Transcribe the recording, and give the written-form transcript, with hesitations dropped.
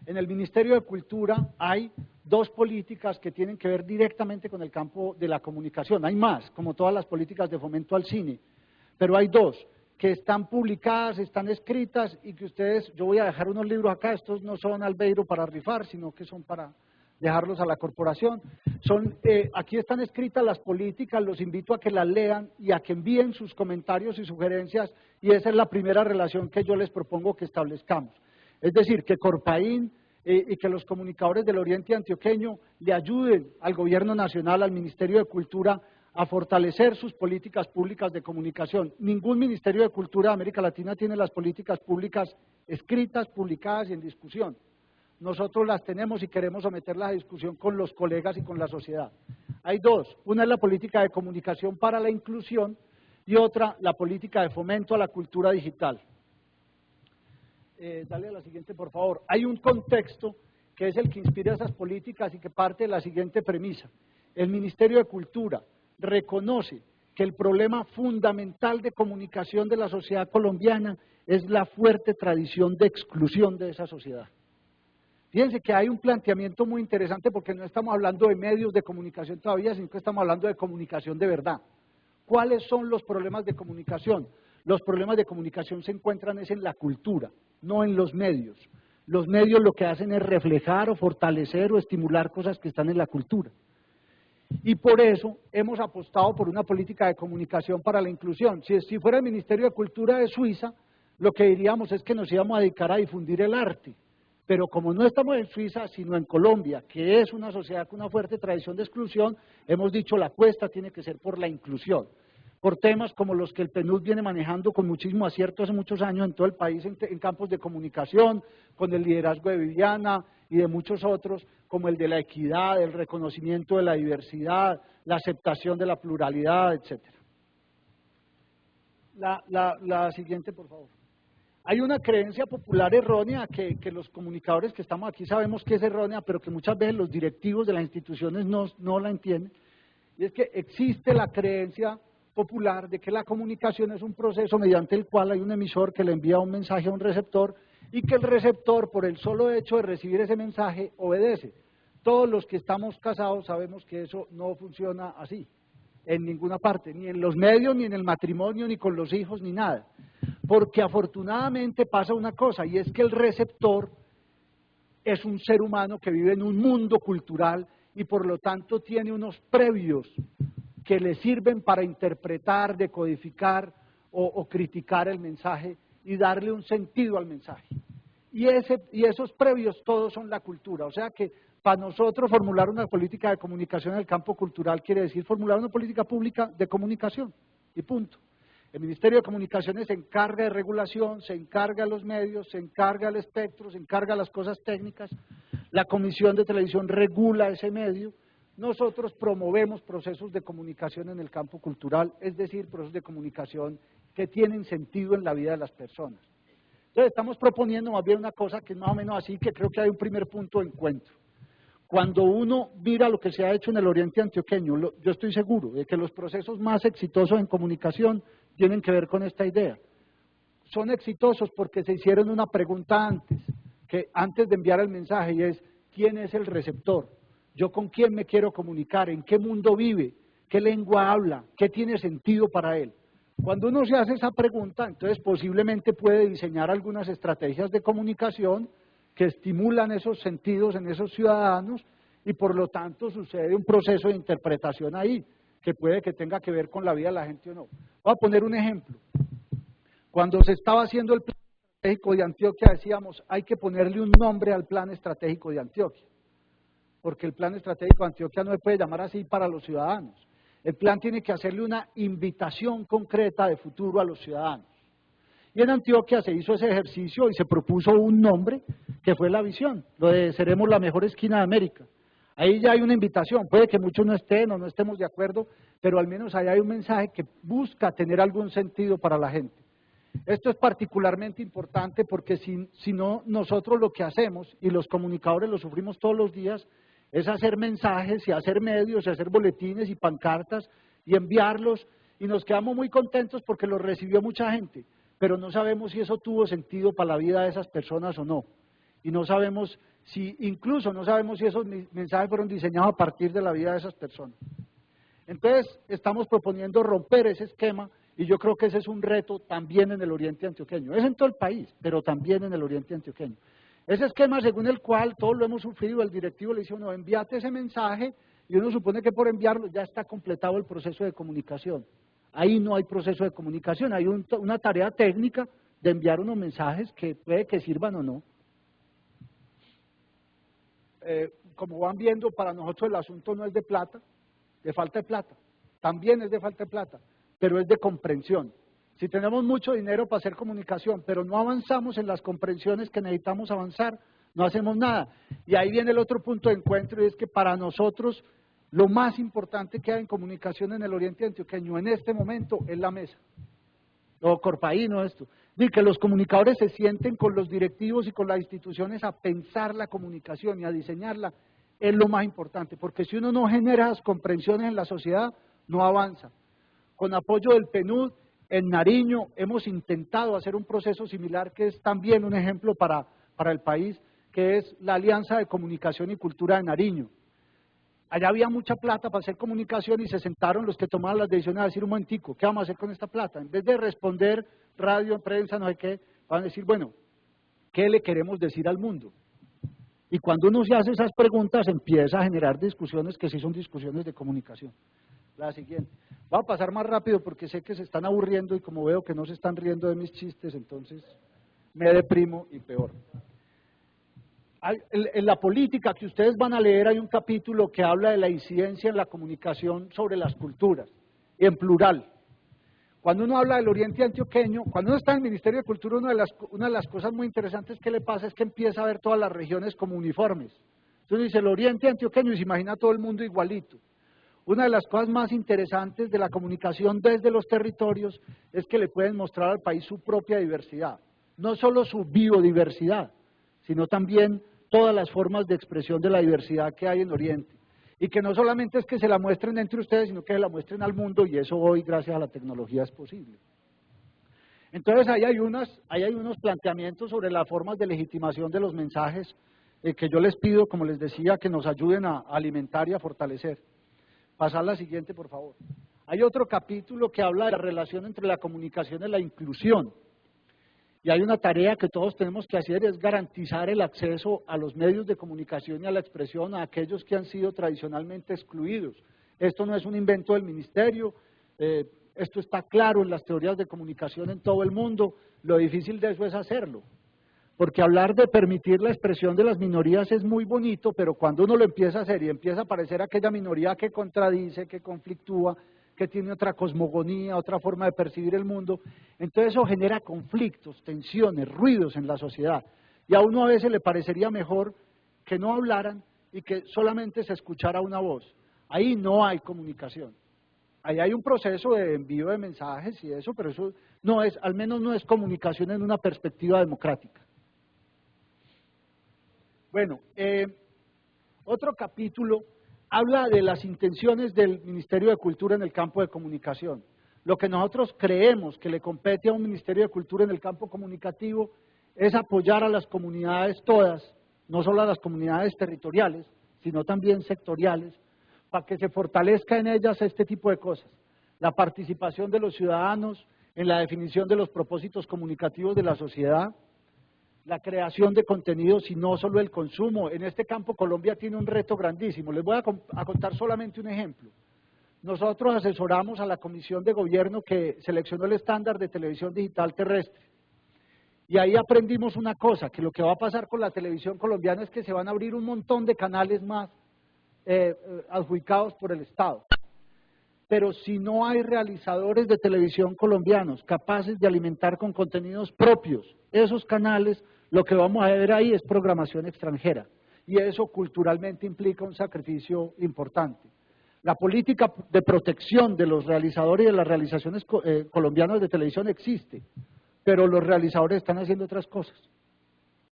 En el Ministerio de Cultura hay dos políticas que tienen que ver directamente con el campo de la comunicación. Hay más, como todas las políticas de fomento al cine, pero hay dos que están publicadas, están escritas y que ustedes, yo voy a dejar unos libros acá, estos no son Albeiro para rifar, sino que son para dejarlos a la corporación. Aquí están escritas las políticas, los invito a que las lean y a que envíen sus comentarios y sugerencias, y esa es la primera relación que yo les propongo que establezcamos. Es decir, que Corpaín y que los comunicadores del Oriente Antioqueño le ayuden al Gobierno Nacional, al Ministerio de Cultura, a fortalecer sus políticas públicas de comunicación. Ningún Ministerio de Cultura de América Latina tiene las políticas públicas escritas, publicadas y en discusión. Nosotros las tenemos y queremos someterlas a discusión con los colegas y con la sociedad. Hay dos, una es la política de comunicación para la inclusión y otra la política de fomento a la cultura digital. Dale a la siguiente, por favor. Hay un contexto que es el que inspira esas políticas y que parte de la siguiente premisa. El Ministerio de Cultura reconoce que el problema fundamental de comunicación de la sociedad colombiana es la fuerte tradición de exclusión de esa sociedad. Fíjense que hay un planteamiento muy interesante porque no estamos hablando de medios de comunicación todavía, sino que estamos hablando de comunicación de verdad. ¿Cuáles son los problemas de comunicación? Los problemas de comunicación se encuentran es en la cultura, no en los medios. Los medios lo que hacen es reflejar o fortalecer o estimular cosas que están en la cultura. Y por eso hemos apostado por una política de comunicación para la inclusión. Si fuera el Ministerio de Cultura de Suiza, lo que diríamos es que nos íbamos a dedicar a difundir el arte. Pero como no estamos en Suiza, sino en Colombia, que es una sociedad con una fuerte tradición de exclusión, hemos dicho la apuesta tiene que ser por la inclusión, por temas como los que el PNUD viene manejando con muchísimo acierto hace muchos años en todo el país, en campos de comunicación, con el liderazgo de Viviana y de muchos otros, como el de la equidad, el reconocimiento de la diversidad, la aceptación de la pluralidad, etc. La siguiente, por favor. Hay una creencia popular errónea que los comunicadores que estamos aquí sabemos que es errónea, pero que muchas veces los directivos de las instituciones no la entienden, y es que existe la creencia popular de que la comunicación es un proceso mediante el cual hay un emisor que le envía un mensaje a un receptor y que el receptor, por el solo hecho de recibir ese mensaje, obedece. Todos los que estamos casados sabemos que eso no funciona así, en ninguna parte, ni en los medios, ni en el matrimonio, ni con los hijos, ni nada. Porque afortunadamente pasa una cosa, y es que el receptor es un ser humano que vive en un mundo cultural y por lo tanto tiene unos previos que le sirven para interpretar, decodificar o criticar el mensaje y darle un sentido al mensaje. Y esos previos todos son la cultura, o sea que para nosotros formular una política de comunicación en el campo cultural quiere decir formular una política pública de comunicación, y punto. El Ministerio de Comunicaciones se encarga de regulación, se encarga de los medios, se encarga del espectro, se encarga de las cosas técnicas, la Comisión de Televisión regula ese medio, nosotros promovemos procesos de comunicación en el campo cultural, es decir, procesos de comunicación que tienen sentido en la vida de las personas. Entonces estamos proponiendo más bien una cosa que es más o menos así, que creo que hay un primer punto de encuentro. Cuando uno mira lo que se ha hecho en el Oriente Antioqueño, yo estoy seguro de que los procesos más exitosos en comunicación tienen que ver con esta idea. Son exitosos porque se hicieron una pregunta antes de enviar el mensaje, y es, ¿quién es el receptor? ¿Yo con quién me quiero comunicar? ¿En qué mundo vive? ¿Qué lengua habla? ¿Qué tiene sentido para él? Cuando uno se hace esa pregunta, entonces posiblemente puede diseñar algunas estrategias de comunicación que estimulan esos sentidos en esos ciudadanos y por lo tanto sucede un proceso de interpretación ahí, que puede que tenga que ver con la vida de la gente o no. Voy a poner un ejemplo. Cuando se estaba haciendo el plan estratégico de Antioquia decíamos, hay que ponerle un nombre al plan estratégico de Antioquia, porque el plan estratégico de Antioquia no se puede llamar así para los ciudadanos. El plan tiene que hacerle una invitación concreta de futuro a los ciudadanos. Y en Antioquia se hizo ese ejercicio y se propuso un nombre que fue la visión, lo de seremos la mejor esquina de América. Ahí ya hay una invitación, puede que muchos no estén o no estemos de acuerdo, pero al menos ahí hay un mensaje que busca tener algún sentido para la gente. Esto es particularmente importante porque si no, nosotros lo que hacemos, y los comunicadores lo sufrimos todos los días, es hacer mensajes y hacer medios y hacer boletines y pancartas y enviarlos, y nos quedamos muy contentos porque los recibió mucha gente, pero no sabemos si eso tuvo sentido para la vida de esas personas o no, y no sabemos si incluso no sabemos si esos mensajes fueron diseñados a partir de la vida de esas personas. Entonces, estamos proponiendo romper ese esquema y yo creo que ese es un reto también en el oriente antioqueño. Es en todo el país, pero también en el oriente antioqueño. Ese esquema según el cual todos lo hemos sufrido, el directivo le dice a uno, envíate ese mensaje y uno supone que por enviarlo ya está completado el proceso de comunicación. Ahí no hay proceso de comunicación, hay una tarea técnica de enviar unos mensajes que puede que sirvan o no. Como van viendo, para nosotros el asunto no es de plata, de falta de plata, también es de falta de plata, pero es de comprensión. Si tenemos mucho dinero para hacer comunicación, pero no avanzamos en las comprensiones que necesitamos avanzar, no hacemos nada. Y ahí viene el otro punto de encuentro, y es que para nosotros lo más importante que hay en comunicación en el oriente antioqueño en este momento es la mesa. O corpaíno esto. Y que los comunicadores se sienten con los directivos y con las instituciones a pensar la comunicación y a diseñarla, es lo más importante, porque si uno no genera las comprensiones en la sociedad, no avanza. Con apoyo del PNUD, en Nariño hemos intentado hacer un proceso similar que es también un ejemplo para el país, que es la Alianza de Comunicación y Cultura de Nariño. Allá había mucha plata para hacer comunicación y se sentaron los que tomaban las decisiones a decir un momentico, ¿qué vamos a hacer con esta plata? En vez de responder radio, prensa, no sé qué, van a decir, bueno, ¿qué le queremos decir al mundo? Y cuando uno se hace esas preguntas empieza a generar discusiones que sí son discusiones de comunicación. La siguiente. Voy a pasar más rápido porque sé que se están aburriendo y como veo que no se están riendo de mis chistes, entonces me deprimo y peor. En la política que ustedes van a leer hay un capítulo que habla de la incidencia en la comunicación sobre las culturas, en plural. Cuando uno habla del oriente antioqueño, cuando uno está en el Ministerio de Cultura, una de las cosas muy interesantes que le pasa es que empieza a ver todas las regiones como uniformes. Entonces dice el oriente antioqueño y se imagina todo el mundo igualito. Una de las cosas más interesantes de la comunicación desde los territorios es que le pueden mostrar al país su propia diversidad, no solo su biodiversidad, sino también todas las formas de expresión de la diversidad que hay en Oriente. Y que no solamente es que se la muestren entre ustedes, sino que se la muestren al mundo, y eso hoy, gracias a la tecnología, es posible. Entonces, ahí hay unos planteamientos sobre las formas de legitimación de los mensajes que yo les pido, como les decía, que nos ayuden a alimentar y a fortalecer. Pasar la siguiente, por favor. Hay otro capítulo que habla de la relación entre la comunicación y la inclusión. Y hay una tarea que todos tenemos que hacer, es garantizar el acceso a los medios de comunicación y a la expresión a aquellos que han sido tradicionalmente excluidos. Esto no es un invento del ministerio, esto está claro en las teorías de comunicación en todo el mundo, lo difícil de eso es hacerlo. Porque hablar de permitir la expresión de las minorías es muy bonito, pero cuando uno lo empieza a hacer y empieza a aparecer aquella minoría que contradice, que conflictúa, que tiene otra cosmogonía, otra forma de percibir el mundo, entonces eso genera conflictos, tensiones, ruidos en la sociedad. Y a uno a veces le parecería mejor que no hablaran y que solamente se escuchara una voz. Ahí no hay comunicación. Ahí hay un proceso de envío de mensajes y eso, pero eso no es, al menos no es comunicación en una perspectiva democrática. Bueno, otro capítulo habla de las intenciones del Ministerio de Cultura en el campo de comunicación. Lo que nosotros creemos que le compete a un Ministerio de Cultura en el campo comunicativo es apoyar a las comunidades todas, no solo a las comunidades territoriales, sino también sectoriales, para que se fortalezca en ellas este tipo de cosas. La participación de los ciudadanos en la definición de los propósitos comunicativos de la sociedad, la creación de contenidos y no solo el consumo. En este campo Colombia tiene un reto grandísimo. Les voy a contar solamente un ejemplo. Nosotros asesoramos a la Comisión de Gobierno que seleccionó el estándar de televisión digital terrestre. Y ahí aprendimos una cosa, que lo que va a pasar con la televisión colombiana es que se van a abrir un montón de canales más adjudicados por el Estado. Pero si no hay realizadores de televisión colombianos capaces de alimentar con contenidos propios esos canales, lo que vamos a ver ahí es programación extranjera. Y eso culturalmente implica un sacrificio importante. La política de protección de los realizadores y de las realizaciones colombianas de televisión existe, pero los realizadores están haciendo otras cosas.